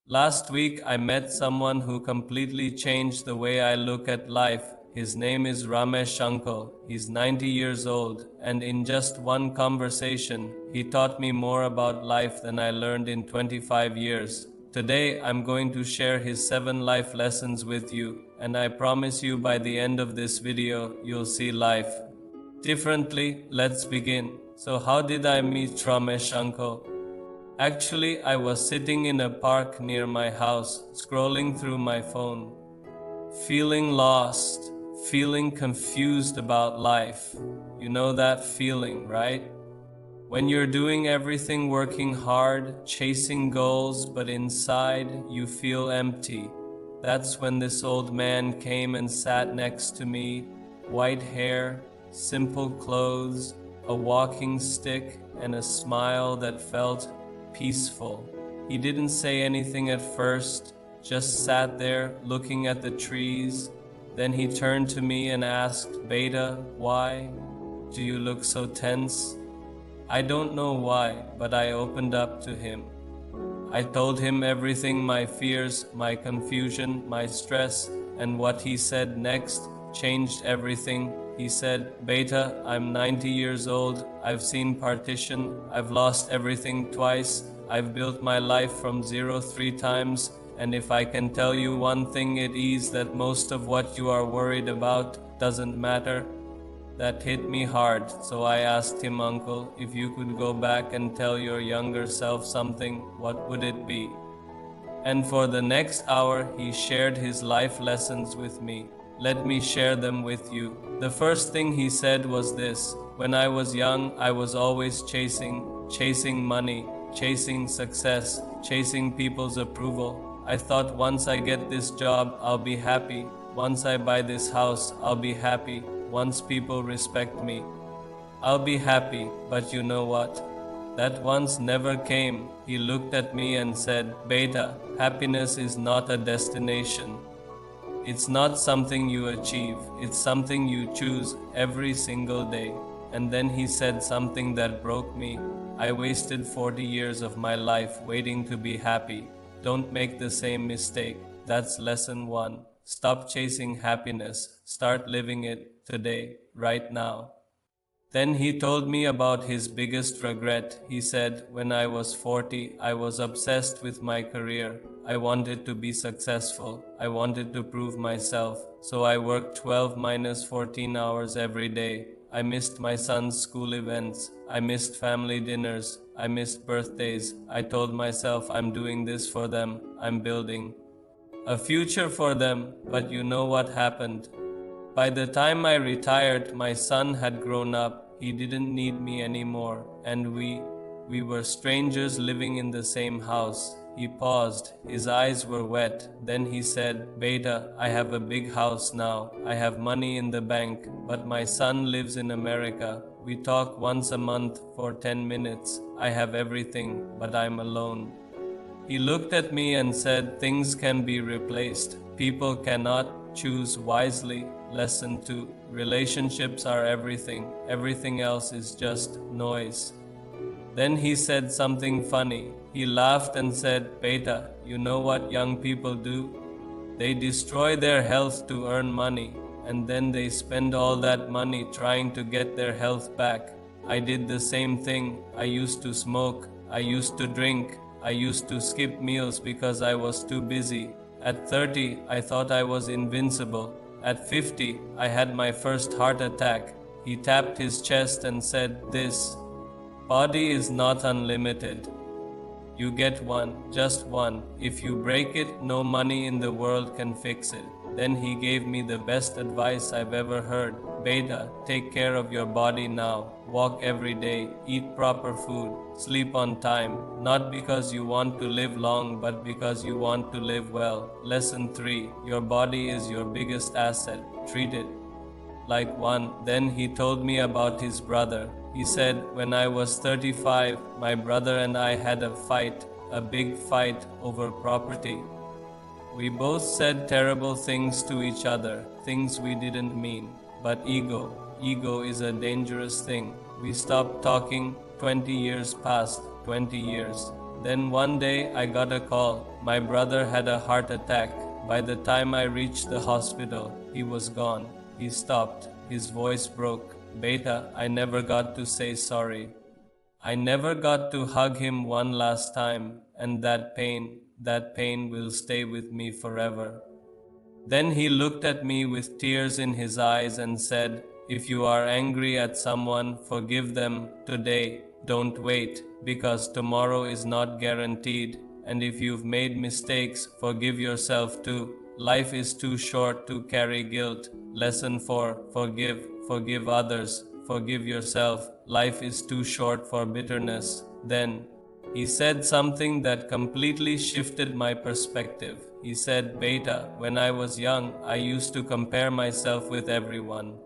Last week, I met someone who completely changed the way I look at life. His name is Ramesh Uncle. He's 90 years old, and in just one conversation, he taught me more about life than I learned in 25 years. Today, I'm going to share his 7 life lessons with you, and I promise you by the end of this video, you'll see life differently. Let's begin. So, how did I meet Ramesh Uncle? Actually, I was sitting in a park near my house, scrolling through my phone, feeling lost, feeling confused about life. You know that feeling, right? When you're doing everything, working hard, chasing goals, but inside you feel empty. That's when this old man came and sat next to me. White hair, simple clothes, a walking stick, and a smile that felt peaceful. He didn't say anything at first, just sat there looking at the trees. Then he turned to me and asked, "Beta, why do you look so tense?" I don't know why, but I opened up to him. I told him everything, my fears, my confusion, my stress, and what he said next changed everything. He said, "Beta, I'm 90 years old. I've seen partition. I've lost everything twice. I've built my life from zero 3 times. And if I can tell you one thing, it is that most of what you are worried about doesn't matter." That hit me hard, so I asked him, "Uncle, if you could go back and tell your younger self something, what would it be?" And for the next hour, he shared his life lessons with me. Let me share them with you. The first thing he said was this: when I was young, I was always chasing money, chasing success, chasing people's approval. I thought once I get this job, I'll be happy. Once I buy this house, I'll be happy. Once people respect me, I'll be happy. But you know what? That once never came. He looked at me and said, "Beta, happiness is not a destination. It's not something you achieve. It's something you choose every single day." And then he said something that broke me. "I wasted 40 years of my life waiting to be happy. Don't make the same mistake." That's lesson 1. Stop chasing happiness. Start living it today, right now. Then he told me about his biggest regret. He said, "When I was 40, I was obsessed with my career. I wanted to be successful. I wanted to prove myself. So I worked 12 minus 14 hours every day. I missed my son's school events. I missed family dinners. I missed birthdays. I told myself I'm doing this for them. I'm building a future for them." But you know what happened? By the time I retired, my son had grown up. He didn't need me anymore, and we were strangers living in the same house. He paused. His eyes were wet. Then he said, "Beta, I have a big house now. I have money in the bank, but my son lives in America. We talk once a month for 10 minutes. I have everything, but I'm alone." He looked at me and said, "Things can be replaced. People cannot. Choose wisely." Lesson 2. Relationships are everything. Everything else is just noise. Then he said something funny. He laughed and said, "Beta, you know what young people do? They destroy their health to earn money, and then they spend all that money trying to get their health back." I did the same thing. I used to smoke. I used to drink. I used to skip meals because I was too busy. At 30, I thought I was invincible. At 50, I had my first heart attack. He tapped his chest and said, "This body is not unlimited. You get one, just one. If you break it, no money in the world can fix it." Then he gave me the best advice I've ever heard. "Beta, take care of your body now. Walk every day, eat proper food, sleep on time, not because you want to live long, but because you want to live well." Lesson 3. Your body is your biggest asset. Treat it like one. Then he told me about his brother. He said, "When I was 35, my brother and I had a big fight over property. We both said terrible things to each other, things we didn't mean. But ego is a dangerous thing. We stopped talking. 20 years passed, 20 years. Then one day I got a call. My brother had a heart attack. By the time I reached the hospital, he was gone. He stopped. His voice broke. Beta, I never got to say sorry. I never got to hug him one last time, and that pain will stay with me forever. Then he looked at me with tears in his eyes and said, if you are angry at someone, forgive them today. Don't wait, because tomorrow is not guaranteed. And if you've made mistakes, forgive yourself too. Life is too short to carry guilt. Lesson 4. Forgive others. Forgive yourself. Life is too short for bitterness. Then he said something that completely shifted my perspective. He said, Beta, when I was young, I used to compare myself with everyone.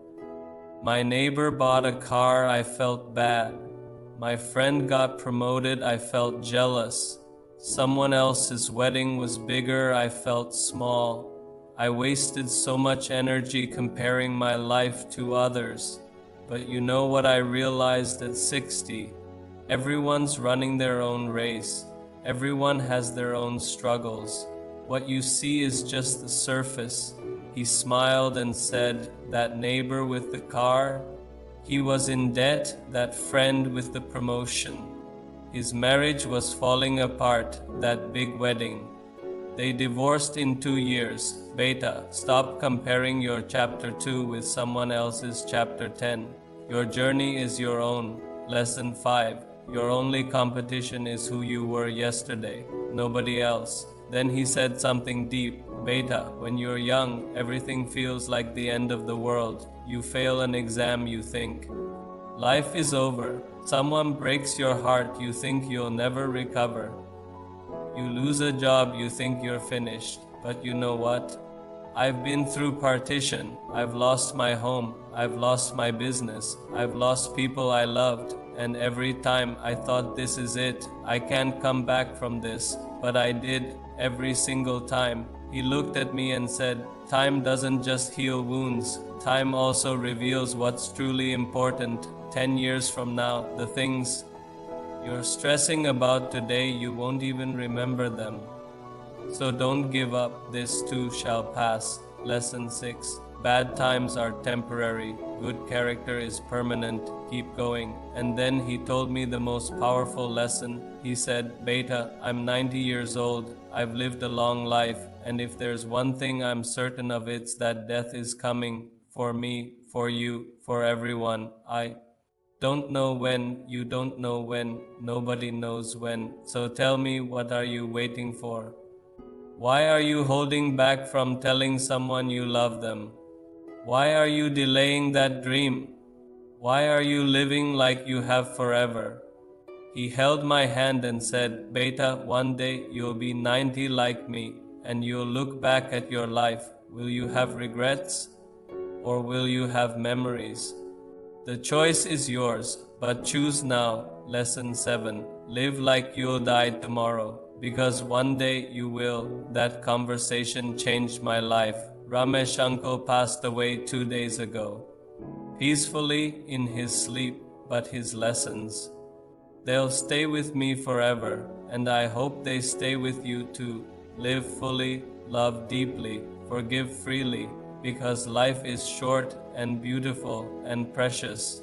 My neighbor bought a car, I felt bad. My friend got promoted, I felt jealous. Someone else's wedding was bigger, I felt small. I wasted so much energy comparing my life to others. But you know what I realized at 60? Everyone's running their own race. Everyone has their own struggles. What you see is just the surface. He smiled and said, that neighbor with the car, he was in debt, that friend with the promotion. His marriage was falling apart, that big wedding. They divorced in 2 years. Beta, stop comparing your chapter 2 with someone else's chapter 10. Your journey is your own. Lesson 5. Your only competition is who you were yesterday, nobody else. Then he said something deep. Beta, when you're young, everything feels like the end of the world. You fail an exam, you think life is over. Someone breaks your heart, you think you'll never recover. You lose a job, you think you're finished. But you know what? I've been through partition. I've lost my home. I've lost my business. I've lost people I loved. And every time I thought this is it, I can't come back from this. But I did, every single time. He looked at me and said, time doesn't just heal wounds. Time also reveals what's truly important. 10 years from now, the things you're stressing about today, you won't even remember them. So don't give up, this too shall pass. Lesson 6. Bad times are temporary, good character is permanent, keep going. And then he told me the most powerful lesson. He said, Beta, I'm 90 years old, I've lived a long life, and if there's one thing I'm certain of, it's that death is coming, for me, for you, for everyone. I don't know when, you don't know when, nobody knows when. So tell me, what are you waiting for? Why are you holding back from telling someone you love them? Why are you delaying that dream? Why are you living like you have forever? He held my hand and said, Beta, one day you'll be 90 like me, and you'll look back at your life. Will you have regrets? Or will you have memories? The choice is yours, but choose now. Lesson 7. Live like you'll die tomorrow, because one day you will. That conversation changed my life. Ramesh uncle passed away 2 days ago. Peacefully in his sleep, but his lessons, they'll stay with me forever, and I hope they stay with you too. Live fully, love deeply, forgive freely, because life is short and beautiful and precious.